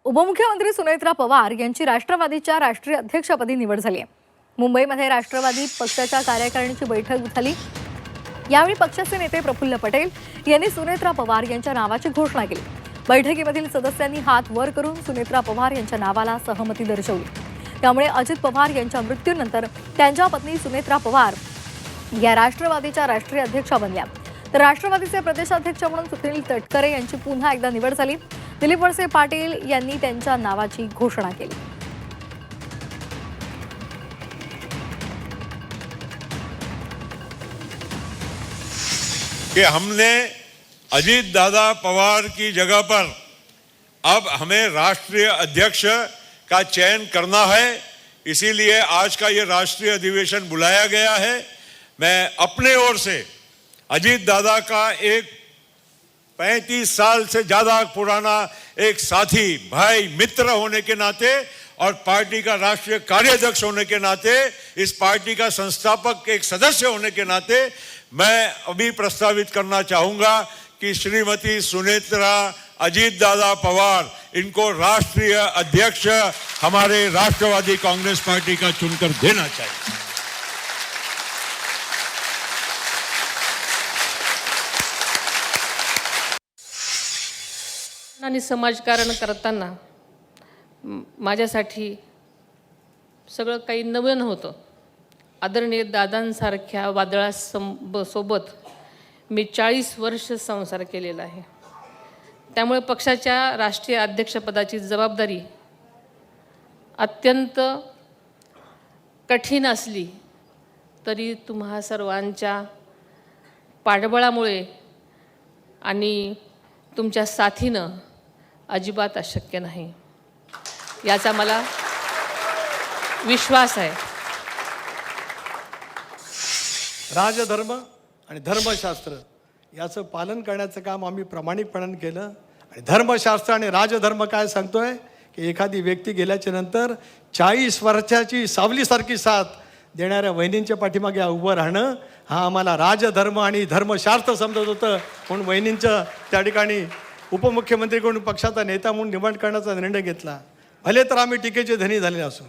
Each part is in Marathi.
उपमुख्यमंत्री सुनेत्रा पवार यांची राष्ट्रवादीच्या राष्ट्रीय अध्यक्षपदी निवड झाली आहे। मुंबईमध्ये राष्ट्रवादी पक्षाच्या कार्यकारिणीची बैठक झाली। यावेळी पक्षाचे नेते प्रफुल्ल पटेल यांनी सुनेत्रा पवार यांच्या नावाची घोषणा केली। बैठकीमधील सदस्यांनी हात वर करून सुनेत्रा पवार यांच्या नावाला सहमती दर्शवली। त्यामुळे अजित पवार यांच्या मृत्यूनंतर त्यांच्या पत्नी सुनेत्रा पवार या राष्ट्रवादीच्या राष्ट्रीय अध्यक्षा बनल्या। तर राष्ट्रवादीचे प्रदेशाध्यक्ष म्हणून सुनील तटकरे यांची पुन्हा एकदा निवड झाली। दिलीप वळसे पाटील यांनी त्यांच्या नावाची घोषणा केली। कि हमने अजीत दादा पवार की जगह पर अब हमें राष्ट्रीय अध्यक्ष का चयन करना है, इसीलिए आज का ये राष्ट्रीय अधिवेशन बुलाया गया है। मैं अपने ओर से अजीत दादा का एक 35 साल से ज्यादा पुराना एक साथी, भाई, मित्र होने के नाते और पार्टी का राष्ट्रीय कार्याध्यक्ष होने के नाते, इस पार्टी का संस्थापक एक सदस्य होने के नाते मैं अभी प्रस्तावित करना चाहूंगा कि श्रीमती सुनेत्रा अजीत दादा पवार इनको राष्ट्रीय अध्यक्ष हमारे राष्ट्रवादी कांग्रेस पार्टी का चुनकर देना चाहिए। आणि समाजकारण करताना माझ्यासाठी सगळं काही नवीन होतं। आदरणीय दादांसारख्या वादळासोबत मी 40 वर्ष संसार केलेला आहे। त्यामुळे पक्षाच्या राष्ट्रीय अध्यक्षपदाची जबाबदारी अत्यंत कठीण असली तरी तुम्हा सर्वांच्या पाठबळामुळे आणि तुमच्या साथीनं अजिबात अशक्य नाही, याचा मला विश्वास आहे। राजधर्म आणि धर्मशास्त्र याचं पालन करण्याचं काम आम्ही प्रामाणिकपणाने केलं। आणि धर्मशास्त्र आणि राजधर्म काय सांगतोय की एखादी व्यक्ती गेल्याच्या नंतर 40 वर्षाची सावलीसारखी साथ देणाऱ्या वहिनींच्या पाठीमागे उभं राहणं हा आम्हाला राजधर्म आणि धर्मशास्त्र समजत होतं। म्हणून वहिनींचं त्या ठिकाणी उपमुख्यमंत्रीकडून पक्षाचा नेता म्हणून निवड करण्याचा निर्णय घेतला। भले तर आम्ही टीकेचे धनी झालेले असू,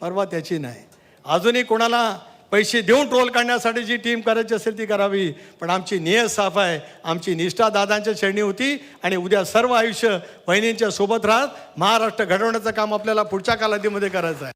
परवा त्याची नाही। अजूनही कोणाला पैसे देऊन ट्रोल करण्यासाठी जी टीम करायची असेल ती करावी, पण आमची नियत साफ आहे। आमची निष्ठा दादांच्या चरणी होती आणि उद्या सर्व आयुष्य वहिनींच्या सोबत राहत महाराष्ट्र घडवण्याचं काम आपल्याला पुढच्या कालावधीमध्ये करायचं आहे।